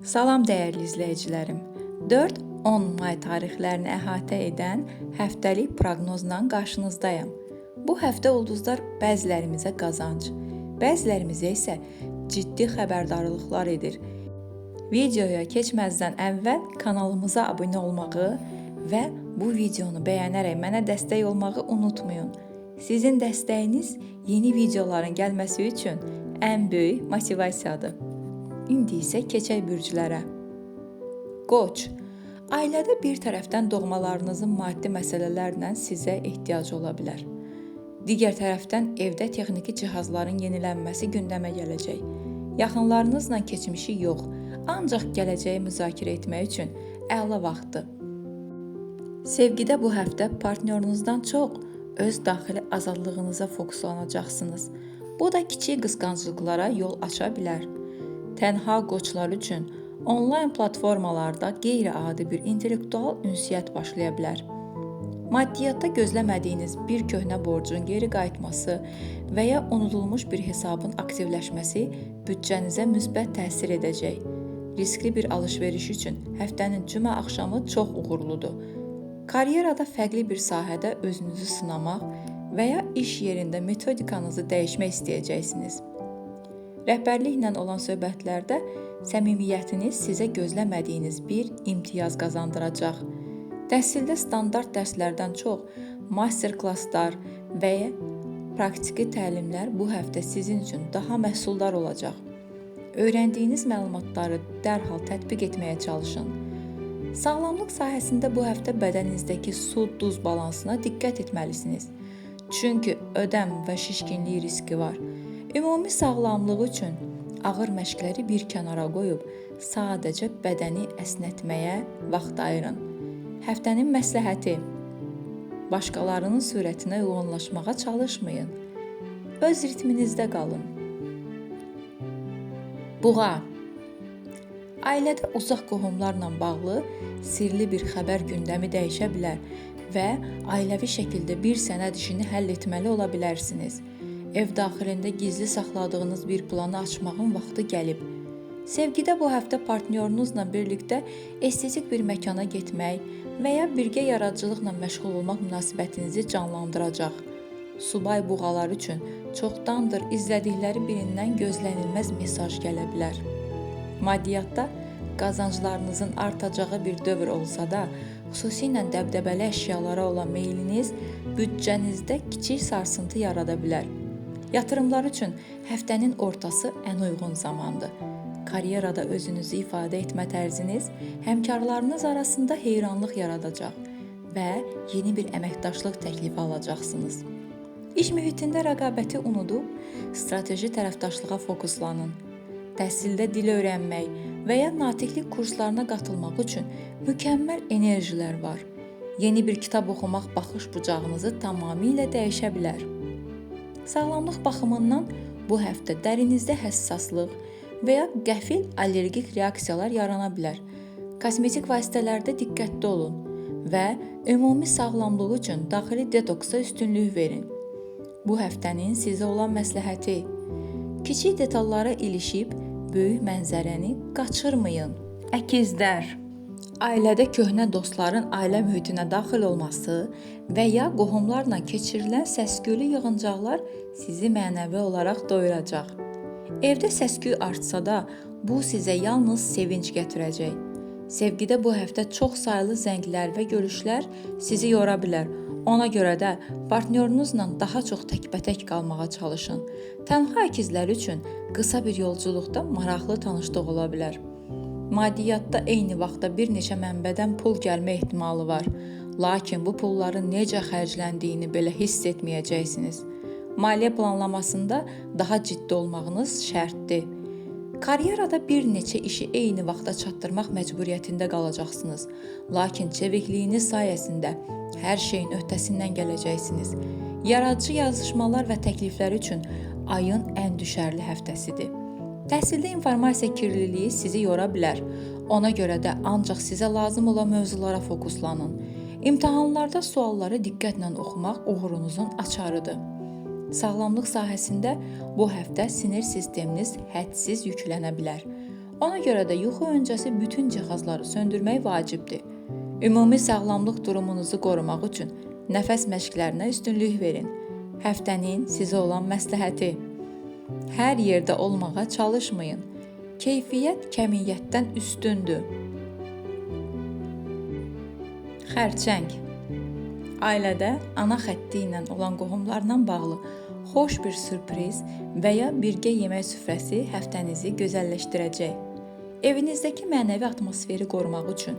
Salam dəyərli izləyicilərim. 4-10 may tarixlərini əhatə edən həftəlik proqnozla qarşınızdayım. Bu həftə ulduzlar bəzilərimizə qazanc, bəzilərimizə isə ciddi xəbərdarlıqlar edir. Videoya keçməzdən əvvəl kanalımıza abunə olmağı və bu videonu bəyənərək mənə dəstək olmağı unutmayın. Sizin dəstəyiniz yeni videoların gəlməsi üçün ən böyük motivasiyadır. İndi isə keçək bürclərə. Qoç, ailədə bir tərəfdən doğmalarınızın maddi məsələlərlə sizə ehtiyacı ola bilər. Digər tərəfdən evdə texniki cihazların yenilənməsi gündəmə gələcək. Yaxınlarınızla keçmişi yox, ancaq gələcəyi müzakirə etmək üçün əla vaxtdır. Sevgidə bu həftə partnyorunuzdan çox öz daxili azadlığınıza fokuslanacaqsınız. Bu da kiçik qısqanclıqlara yol aça bilər. Tənha qoçlar üçün onlayn platformalarda qeyri-adi bir intellektual ünsiyyət başlaya bilər. Maddiyyatda gözləmədiyiniz bir köhnə borcun geri qayıtması və ya unudulmuş bir hesabın aktivləşməsi büdcənizə müsbət təsir edəcək. Riskli bir alış-veriş üçün həftənin cümə axşamı çox uğurludur. Karyerada fərqli bir sahədə özünüzü sınamaq və ya iş yerində metodikanızı dəyişmək istəyəcəksiniz. Rəhbərliklə olan söhbətlərdə səmimiyyətiniz sizə gözləmədiyiniz bir imtiyaz qazandıracaq. Təhsildə standart dərslərdən çox master-klasslar və ya praktiki təlimlər bu həftə sizin üçün daha məhsuldar olacaq. Öyrəndiyiniz məlumatları dərhal tətbiq etməyə çalışın. Sağlamlıq sahəsində bu həftə bədəninizdəki su-duz balansına diqqət etməlisiniz. Çünki ödəm və şişkinlik riski var. Ümumi sağlamlıq üçün ağır məşqləri bir kənara qoyub sadəcə bədəni əsnətməyə vaxt ayırın. Həftənin məsləhəti: başqalarının sürətinə uyğunlaşmağa çalışmayın. Öz ritminizdə qalın. Buğa, ailədə uzaq qohumlarla bağlı sirli bir xəbər gündəmi dəyişə bilər və ailəvi şəkildə bir sənəd işini həll etməli ola bilərsiniz. Ev daxilində gizli saxladığınız bir planı açmağın vaxtı gəlib. Sevgidə bu həftə partnyorunuzla birlikdə estetik bir məkana getmək və ya birgə yaradıcılıqla məşğul olmaq münasibətinizi canlandıracaq. Subay buğalar üçün çoxdandır izlədikləri birindən gözlənilməz mesaj gələ bilər. Maddiyyatda qazanclarınızın artacağı bir dövr olsa da, xüsusilə dəbdəbəli əşyalara olan meyliniz büdcənizdə kiçik sarsıntı yarada bilər. Yatırımlar üçün həftənin ortası ən uyğun zamandır. Karyerada özünüzü ifadə etmə tərziniz həmkarlarınız arasında heyranlıq yaradacaq və yeni bir əməkdaşlıq təklifi alacaqsınız. İş mühitində rəqabəti unudub, strateji tərəfdaşlığa fokuslanın. Təhsildə dil öyrənmək və ya natiqlik kurslarına qatılmaq üçün mükəmməl enerjilər var. Yeni bir kitab oxumaq baxış bucağınızı tamamilə dəyişə bilər. Sağlamlıq baxımından bu həftə dərinizdə həssaslıq və ya qəfil allergik reaksiyalar yarana bilər. Kosmetik vasitələrdə diqqətli olun və ümumi sağlamlıq üçün daxili detoksa üstünlük verin. Bu həftənin sizə olan məsləhəti: kiçik detallara ilişib böyük mənzərəni qaçırmayın. Əkizlər, ailədə köhnə dostların ailə mühitinə daxil olması və ya qohumlarla keçirilən səs-küylü yığıncaqlar sizi mənəvi olaraq doyuracaq. Evdə səs-küy artsa da, bu sizə yalnız sevinc gətirəcək. Sevgidə bu həftə çox saylı zənglər və görüşlər sizi yora bilər. Ona görə də partnyorunuzla daha çox təkbətək qalmağa çalışın. Tənha əkizlər üçün qısa bir yolculuqda maraqlı tanışlıq ola bilər. Maddiyyatda eyni vaxtda bir neçə mənbədən pul gəlmə ehtimalı var. Lakin bu pulların necə xərcləndiyini belə hiss etməyəcəksiniz. Maliyyə planlamasında daha ciddi olmağınız şərtdir. Karyerada bir neçə işi eyni vaxtda çatdırmaq məcburiyyətində qalacaqsınız. Lakin çevikliyiniz sayəsində hər şeyin öhdəsindən gələcəksiniz. Yaradıcı yazışmalar və təkliflər üçün ayın ən düşərli həftəsidir. Təhsildə informasiya kirliliyi sizi yora bilər. Ona görə də ancaq sizə lazım olan mövzulara fokuslanın. İmtahanlarda sualları diqqətlə oxumaq uğurunuzun açarıdır. Sağlamlıq sahəsində bu həftə sinir sisteminiz hədsiz yüklənə bilər. Ona görə də yuxu öncəsi bütün cihazları söndürmək vacibdir. Ümumi sağlamlıq durumunuzu qorumaq üçün nəfəs məşqlərinə üstünlük verin. Həftənin sizə olan məsləhəti: hər yerdə olmağa çalışmayın. Keyfiyyət kəmiyyətdən üstündür. Xərçəng. Ailədə ana xətti ilə olan qohumlarla bağlı xoş bir sürpriz və ya birgə yemək süfrəsi həftənizi gözəlləşdirəcək. Evinizdəki mənəvi atmosferi qorumaq üçün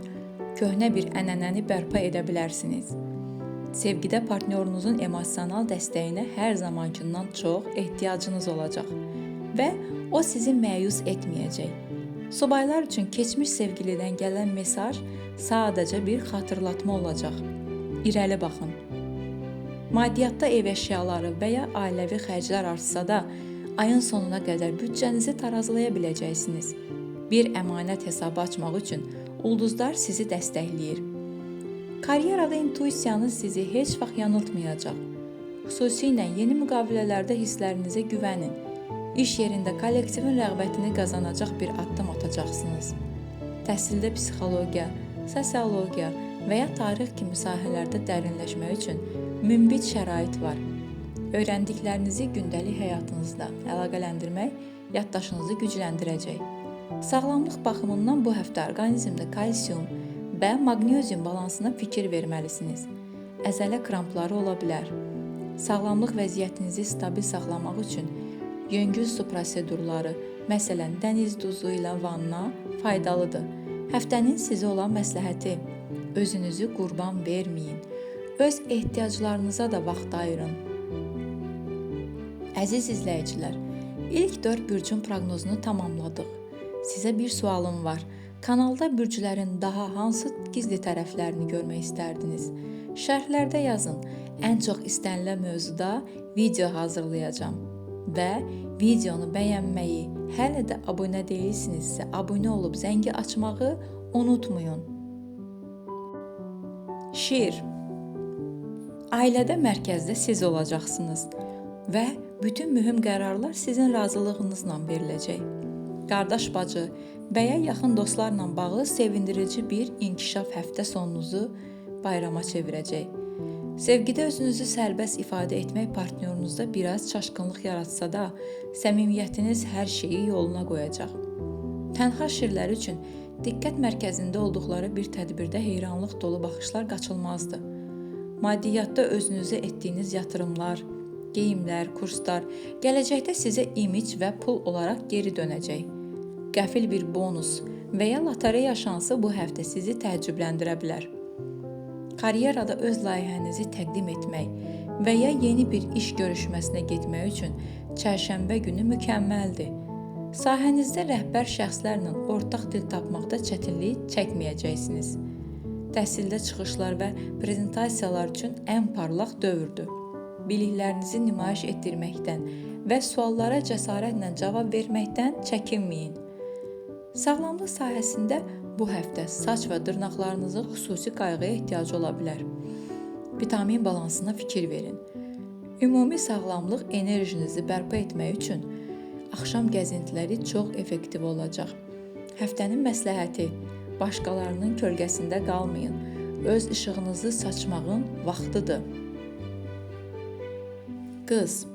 köhnə bir ənənəni bərpa edə bilərsiniz. Sevgidə partnyorunuzun emosional dəstəyinə hər zamankindən çox ehtiyacınız olacaq və o sizi məyus etməyəcək. Subaylar üçün keçmiş sevgilidən gələn mesaj sadəcə bir xatırlatma olacaq. İrəli baxın. Maddiyyatda ev əşyaları və ya ailəvi xərclər artsa da, ayın sonuna qədər büdcənizi tarazlaya biləcəksiniz. Bir əmanət hesabı açmaq üçün ulduzlar sizi dəstəkləyir. Karyerada intuisiyanız sizi heç vaxt yanıltmayacaq. Xüsusilə yeni müqavilələrdə hisslərinizə güvənin. İş yerində kollektivin rəğbətini qazanacaq bir addım atacaqsınız. Təhsildə psixologiya, sosiologiya və ya tarix kimi sahələrdə dərinləşmək üçün münbit şərait var. Öyrəndiklərinizi gündəlik həyatınızda əlaqələndirmək yaddaşınızı gücləndirəcək. Sağlamlıq baxımından bu həftə orqanizmdə kalsium və maqnezium balansına fikir verməlisiniz. Əzələ krampları ola bilər. Sağlamlıq vəziyyətinizi stabil saxlamaq üçün yüngül su prosedurları, məsələn, dəniz duzu ilə vanna faydalıdır. Həftənin sizə olan məsləhəti: özünüzü qurban verməyin. Öz ehtiyaclarınıza da vaxt ayırın. Əziz izləyicilər, ilk 4 bürcün proqnozunu tamamladıq. Sizə bir sualım var. Kanalda bürclərin daha hansı gizli tərəflərini görmək istərdiniz? Şərhlərdə yazın. Ən çox istənilən mövzuda video hazırlayacağam. Və videonu bəyənməyi, hələ də abunə deyilsinizsə, abunə olub zəngi açmağı unutmayın. Şiir. Ailədə mərkəzdə siz olacaqsınız və bütün mühüm qərarlar sizin razılığınızla veriləcək. Qardaş bacı və ya yaxın dostlarla bağlı sevindirici bir inkişaf həftə sonunuzu bayrama çevirəcək. Sevgidə özünüzü sərbəst ifadə etmək partnyorunuzda biraz çaşqınlıq yaratsa da, səmimiyyətiniz hər şeyi yoluna qoyacaq. Tənha şirlər üçün diqqət mərkəzində olduqları bir tədbirdə heyranlıq dolu baxışlar qaçılmazdır. Maddiyyatda özünüzə etdiyiniz yatırımlar, geyimlər, kurslar gələcəkdə sizə imic və pul olaraq geri dönəcək. Qəfil bir bonus və ya lotereya şansı bu həftə sizi təəccübləndirə bilər. Karyerada öz layihənizi təqdim etmək və ya yeni bir iş görüşməsinə getmək üçün çərşənbə günü mükəmməldir. Sahənizdə rəhbər şəxslərlə ortaq dil tapmaqda çətinlik çəkməyəcəksiniz. Təhsildə çıxışlar və prezentasiyalar üçün ən parlaq dövrdür. Biliklərinizi nümayiş etdirməkdən və suallara cəsarətlə cavab verməkdən çəkinməyin. Sağlamlıq sahəsində bu həftə saç və dırnaqlarınızın xüsusi qayğıya ehtiyacı ola bilər. Vitamin balansına fikir verin. Ümumi sağlamlıq enerjinizi bərpa etmək üçün axşam gəzintiləri çox effektiv olacaq. Həftənin məsləhəti: başqalarının kölgəsində qalmayın. Öz işığınızı saçmağın vaxtıdır. Qız.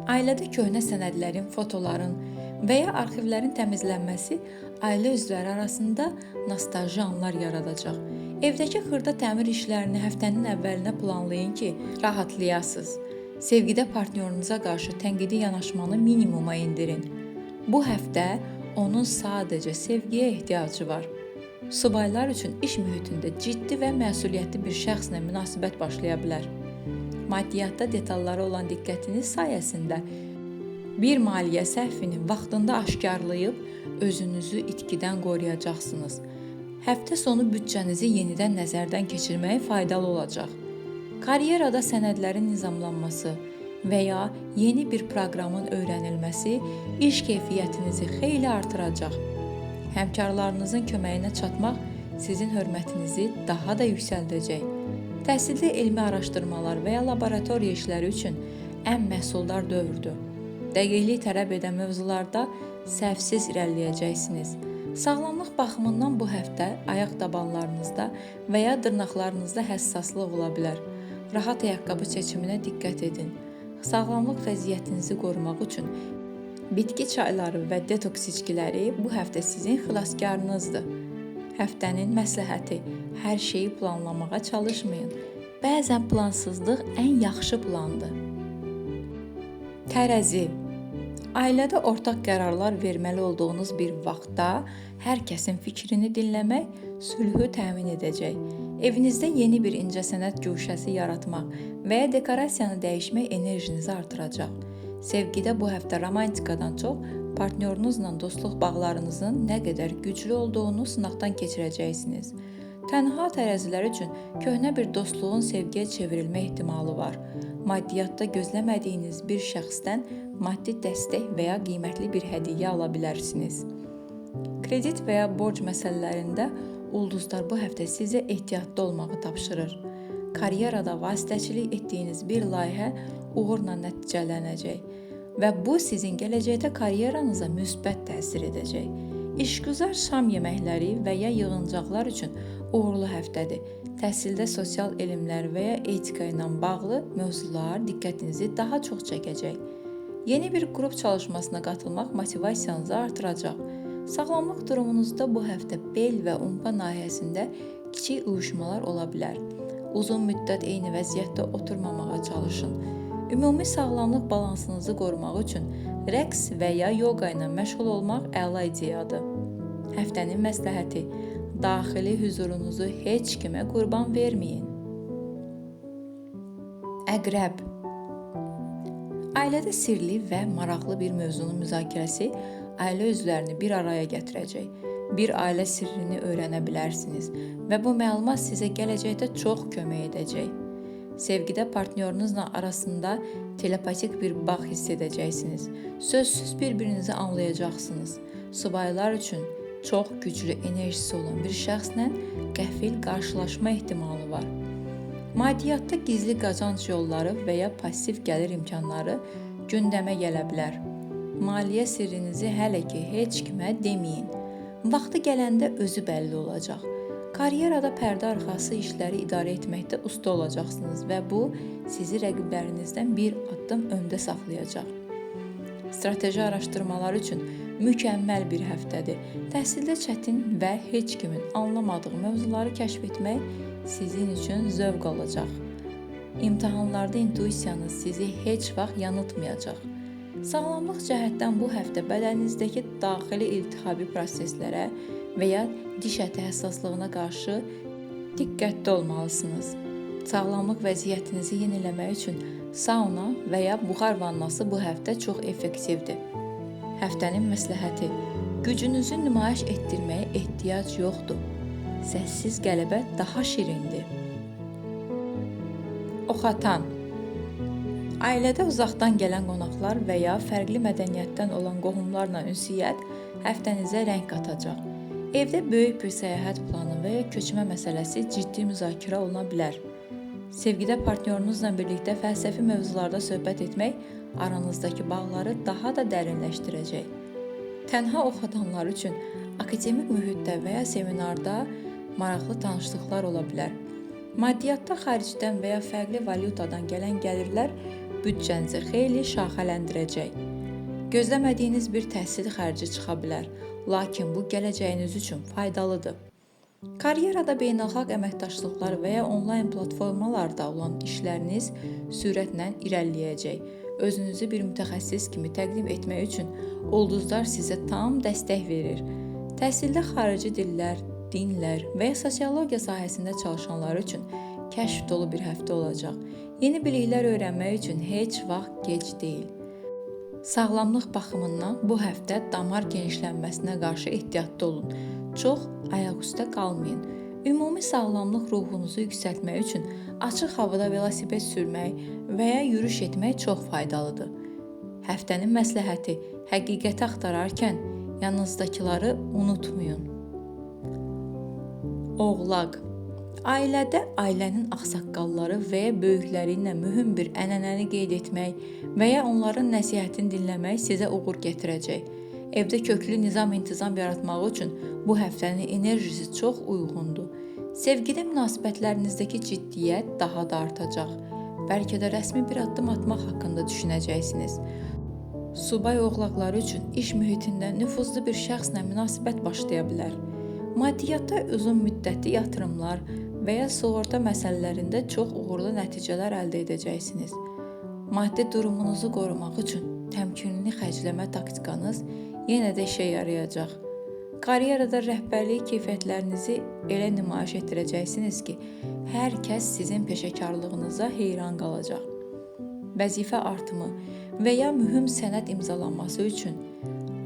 Ailədə köhnə sənədlərin, fotoların və ya arxivlərin təmizlənməsi ailə üzvləri arasında nostalji anlar yaradacaq. Evdəki xırda təmir işlərini həftənin əvvəlinə planlayın ki, rahatlayasınız. Sevgidə partnyorunuza qarşı tənqidi yanaşmanı minimuma indirin. Bu həftə onun sadəcə sevgiyə ehtiyacı var. Subaylar üçün iş mühitində ciddi və məsuliyyətli bir şəxslə münasibət başlaya bilər. Maddiyyatda detallara olan diqqətiniz sayəsində bir maliyyə səhvini vaxtında aşkarlayıb özünüzü itkidən qoruyacaqsınız. Həftə sonu büdcənizi yenidən nəzərdən keçirmək faydalı olacaq. Karyerada sənədlərin nizamlanması və ya yeni bir proqramın öyrənilməsi iş keyfiyyətinizi xeyli artıracaq. Həmkarlarınızın köməyinə çatmaq sizin hörmətinizi daha da yüksəldəcək. Təhsildə elmi araşdırmalar və ya laboratoriya işləri üçün ən məhsuldar dövrdür. Dəqiqlik tələb edən mövzularda səhvsiz irəliləyəcəksiniz. Sağlamlıq baxımından bu həftə ayaq tabanlarınızda və ya dırnaqlarınızda həssaslıq ola bilər. Rahat ayaqqabı seçiminə diqqət edin. Sağlamlıq vəziyyətinizi qorumaq üçün bitki çayları və detoks içkiləri bu həftə sizin xilaskarınızdır. Həftənin məsləhəti: hər şeyi planlamağa çalışmayın. Bəzən plansızlıq ən yaxşı plandır. Tərəzi. Ailədə ortaq qərarlar verməli olduğunuz bir vaxtda hər kəsin fikrini dinləmək sülhü təmin edəcək. Evinizdə yeni bir incəsənət guşəsi yaratmaq və ya dekorasiyanı dəyişmək enerjinizi artıracaq. Sevgidə bu həftə romantikadan çox partnyorunuzla dostluq bağlarınızın nə qədər güclü olduğunu sınaqdan keçirəcəksiniz. Tənha tərəzilər üçün köhnə bir dostluğun sevgiyə çevrilmə ehtimalı var. Maddiyyatda gözləmədiyiniz bir şəxsdən maddi dəstək və ya qiymətli bir hədiyyə ala bilərsiniz. Kredit və ya borc məsələlərində ulduzlar bu həftə sizə ehtiyatlı olmağı tapşırır. Karyerada vasitəçilik etdiyiniz bir layihə uğurla nəticələnəcək və bu sizin gələcəkdə karyeranıza müsbət təsir edəcək. İşgüzar şam yeməkləri və ya yığıncaqlar üçün uğurlu həftədir. Təhsildə sosial elmlər və ya etika ilə bağlı mövzular diqqətinizi daha çox çəkəcək. Yeni bir qrup çalışmasına qatılmaq motivasiyanızı artıracaq. Sağlamlıq durumunuzda bu həftə bel və umpa nahiyəsində kiçik uyuşmalar ola bilər. Uzun müddət eyni vəziyyətdə oturmamağa çalışın. Ümumi sağlamlıq balansınızı qorumaq üçün rəqs və ya yoga ilə məşğul olmaq əla ideyadır. Həftənin məsləhəti: daxili hüzurunuzu heç kimə qurban verməyin. Əqrəb. Ailədə sirli və maraqlı bir mövzunun müzakirəsi ailə üzvlərini bir araya gətirəcək. Bir ailə sirrini öyrənə bilərsiniz və bu məlumat sizə gələcəkdə çox kömək edəcək. Sevgidə partnyorunuzla arasında telepatik bir bağ hiss edəcəksiniz. Sözsüz bir-birinizi anlayacaqsınız. Subaylar üçün çox güclü enerjisi olan bir şəxslə qəfil qarşılaşma ehtimalı var. Maddiyyatda gizli qazanc yolları və ya passiv gəlir imkanları gündəmə gələ bilər. Maliyyə sirrinizi hələ ki heç kimə deməyin. Vaxtı gələndə özü bəlli olacaq. Karyerada pərdə arxası işləri idarə etməkdə usta olacaqsınız və bu sizi rəqiblərinizdən bir addım öndə saxlayacaq. Strateji araşdırmalar üçün mükəmməl bir həftədir. Təhsildə çətin və heç kimin anlamadığı mövzuları kəşf etmək sizin üçün zövq olacaq. İmtahanlarda intuisiyanız sizi heç vaxt yanıltmayacaq. Sağlamlıq cəhətdən bu həftə bədəninizdəki daxili iltihabi proseslərə və ya diş əti həssaslığına qarşı diqqətli olmalısınız. Sağlamlıq vəziyyətinizi yeniləmək üçün sauna və ya buxar vannası bu həftə çox effektivdir. Həftənin məsləhəti: gücünüzü nümayiş etdirməyə ehtiyac yoxdur. Səssiz qələbə daha şirindir. Oxatan. Ailədə uzaqdan gələn qonaqlar və ya fərqli mədəniyyətdən olan qohumlarla ünsiyyət həftənizə rəng qatacaq. Evdə böyük bir səyahət planı və ya köçmə məsələsi ciddi müzakirə oluna bilər. Sevgidə partnyorunuzla birlikdə fəlsəfi mövzularda söhbət etmək aranızdakı bağları daha da dərinləşdirəcək. Tənha oxudanlar üçün akademik mühitdə və ya seminarda maraqlı tanışlıqlar ola bilər. Maddiyyatda xaricdən və ya fərqli valyutadan gələn gəlirlər büdcənizi xeyli şaxələndirəcək. Gözləmədiyiniz bir təhsil xərci çıxa bilər, lakin bu gələcəyiniz üçün faydalıdır. Karyerada beynəlxalq əməkdaşlıqlar və ya onlayn platformalarda olan işləriniz sürətlə irəliləyəcək. Özünüzü bir mütəxəssis kimi təqdim etmək üçün ulduzlar sizə tam dəstək verir. Təhsildə xarici dillər, dinlər və ya sosiologiya sahəsində çalışanlar üçün kəşf dolu bir həftə olacaq. Yeni biliklər öyrənmək üçün heç vaxt gec deyil. Sağlamlıq baxımından bu həftə damar genişlənməsinə qarşı ehtiyatlı olun. Çox ayaqüstə qalmayın. Ümumi sağlamlıq ruhunuzu yüksəltmək üçün açıq havada velosiped sürmək və ya yürüyüş etmək çox faydalıdır. Həftənin məsləhəti: həqiqəti axtararkən yanınızdakiları unutmayın. Oğlaq. Ailədə ailənin ağsaqqalları və ya böyükləri ilə mühüm bir ənənəni qeyd etmək və ya onların nəsihətini dinləmək sizə uğur gətirəcək. Evdə köklü nizam-intizam yaratmaq üçün bu həftənin enerjisi çox uyğundur. Sevgili münasibətlərinizdəki ciddiyyət daha da artacaq. Bəlkə də rəsmi bir addım atmaq haqqında düşünəcəksiniz. Subay oğlaqları üçün iş mühitində nüfuzlu bir şəxslə münasibət başlaya bilər. Maddiyyatda uzun müddətli yatırımlar və ya sığorta məsələlərində çox uğurlu nəticələr əldə edəcəksiniz. Maddi durumunuzu qorumaq üçün təmkinli xərcləmə taktikanız yenə də işə yarayacaq. Karyerada rəhbərlik keyfiyyətlərinizi elə nümayiş etdirəcəksiniz ki, hər kəs sizin peşəkarlığınıza heyran qalacaq. Vəzifə artımı və ya mühüm sənəd imzalanması üçün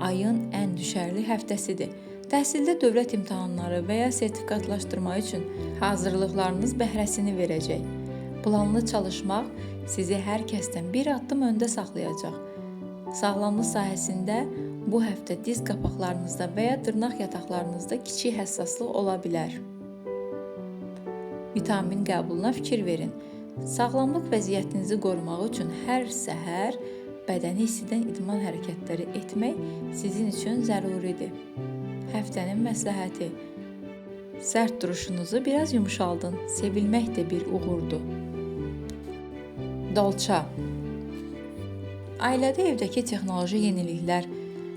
ayın ən düşərli həftəsidir. Təhsildə dövlət imtahanları və ya sertifikatlaşdırma üçün hazırlıqlarınız bəhrəsini verəcək. Planlı çalışmaq sizi hər kəsdən bir addım öndə saxlayacaq. Sağlamlıq sahəsində bu həftə diz qapaqlarınızda və ya dırnaq yataqlarınızda kiçik həssaslıq ola bilər. Vitamin qəbuluna fikir verin. Sağlamlıq vəziyyətinizi qorumaq üçün hər səhər bədəni istidən idman hərəkətləri etmək sizin üçün zəruridir. Həftənin məsləhəti: sərt duruşunuzu biraz yumşaldın. Sevilmək də bir uğurdur. Dolça. Ailədə evdəki texnoloji yeniliklər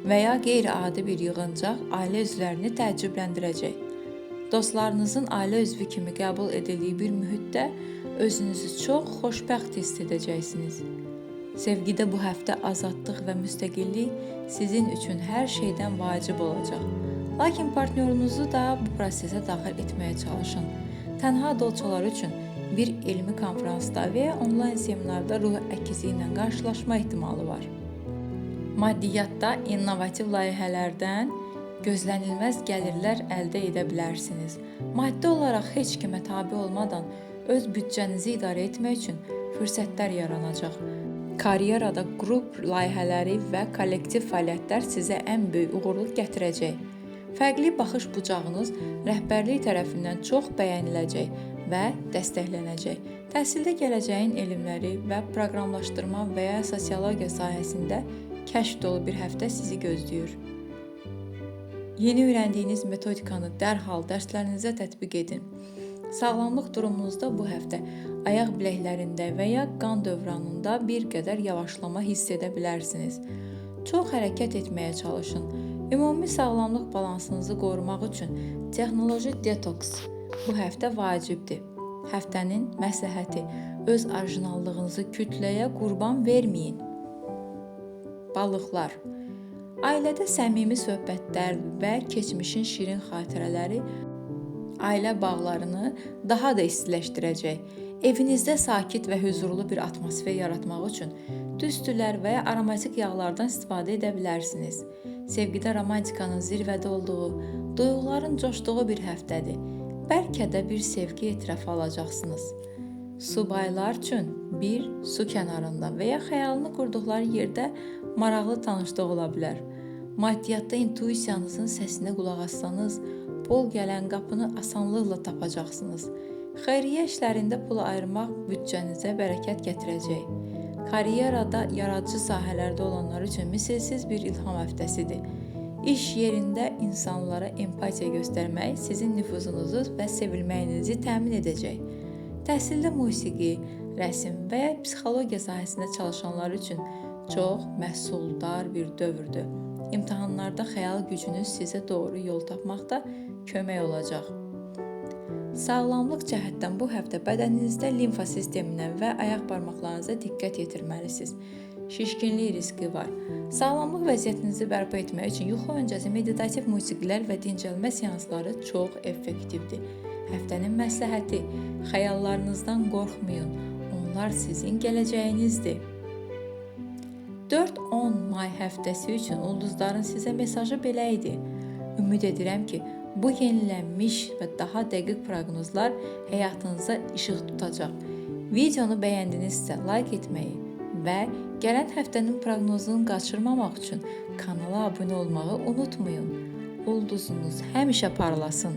və ya qeyri-adi bir yığıncaq ailə üzvlərini təəccübləndirəcək. Dostlarınızın ailə üzvü kimi qəbul edildiyi bir mühitdə özünüzü çox xoşbəxt hiss edəcəksiniz. Sevgidə bu həftə azadlıq və müstəqillik sizin üçün hər şeydən vacib olacaq. Lakin partnyorunuzu da bu prosesə daxil etməyə çalışın. Tənha dolçalar üçün bir elmi konferansda və ya onlayn seminarda ruh əkizi ilə qarşılaşma ehtimalı var. Maddiyyatda innovativ layihələrdən gözlənilməz gəlirlər əldə edə bilərsiniz. Maddi olaraq heç kimə tabe olmadan öz büdcənizi idarə etmək üçün fürsətlər yaranacaq. Karyerada qrup layihələri və kollektiv fəaliyyətlər sizə ən böyük uğurluq gətirəcək. Fərqli baxış bucağınız rəhbərlik tərəfindən çox bəyəniləcək və dəstəklənəcək. Təhsildə gələcəyin elmləri və proqramlaşdırma və ya sosiologiya sahəsində kəşf dolu bir həftə sizi gözləyir. Yeni öyrəndiyiniz metodikanı dərhal dərslərinizə tətbiq edin. Sağlamlıq durumunuzda bu həftə ayaq biləklərində və ya qan dövranında bir qədər yavaşlama hiss edə bilərsiniz. Çox hərəkət etməyə çalışın. Ümumi sağlamlıq balansınızı qorumaq üçün texnoloji detoks bu həftə vacibdir. Həftənin məsləhəti: öz orijinallığınızı kütləyə qurban verməyin. Balıqlar. Ailədə səmimi söhbətlər və keçmişin şirin xatirələri ailə bağlarını daha da istiləşdirəcək. Evinizdə sakit və huzurlu bir atmosfer yaratmaq üçün düstülər və ya aromatik yağlardan istifadə edə bilərsiniz. Sevgidə romantikanın zirvədə olduğu, duyğuların coşduğu bir həftədir. Bəlkə də bir sevgi etirafı alacaqsınız. Subaylar üçün bir su kənarında və ya xəyalını qurduqları yerdə maraqlı tanışlıq ola bilər. Maddiyyatda intuisiyanızın səsinə qulaq assanız, bol gələn qapını asanlıqla tapacaqsınız. Xeyriyyə işlərində pul ayırmaq büdcənizə bərəkət gətirəcək. Karyerada yaradıcı sahələrdə olanlar üçün misilsiz bir ilham həftəsidir. İş yerində insanlara empatiya göstərmək sizin nüfuzunuzu və sevilməyinizi təmin edəcək. Təhsildə musiqi, rəsm və ya psixologiya sahəsində çalışanlar üçün çox məhsuldar bir dövrdür. İmtahanlarda xəyal gücünüz sizə doğru yol tapmaqda kömək olacaq. Sağlamlıq cəhətdən bu həftə bədəninizdə limfa sisteminə və ayaq barmaqlarınıza diqqət yetirməlisiniz. Şişkinlik riski var. Sağlamlıq vəziyyətinizi bərpa etmək üçün yuxu öncəsi meditativ musiqilər və dincəlmə seansları çox effektivdir. Həftənin məsləhəti: xəyallarınızdan qorxmayın. Onlar sizin gələcəyinizdir. 4-10 may həftəsi üçün ulduzların sizə mesajı belə idi. Ümid edirəm ki, bu yenilənmiş və daha dəqiq proqnozlar həyatınıza işıq tutacaq. Videonu bəyəndinizsə like etməyi və gələn həftənin proqnozunu qaçırmamaq üçün kanala abunə olmağı unutmayın. Ulduzunuz həmişə parlasın.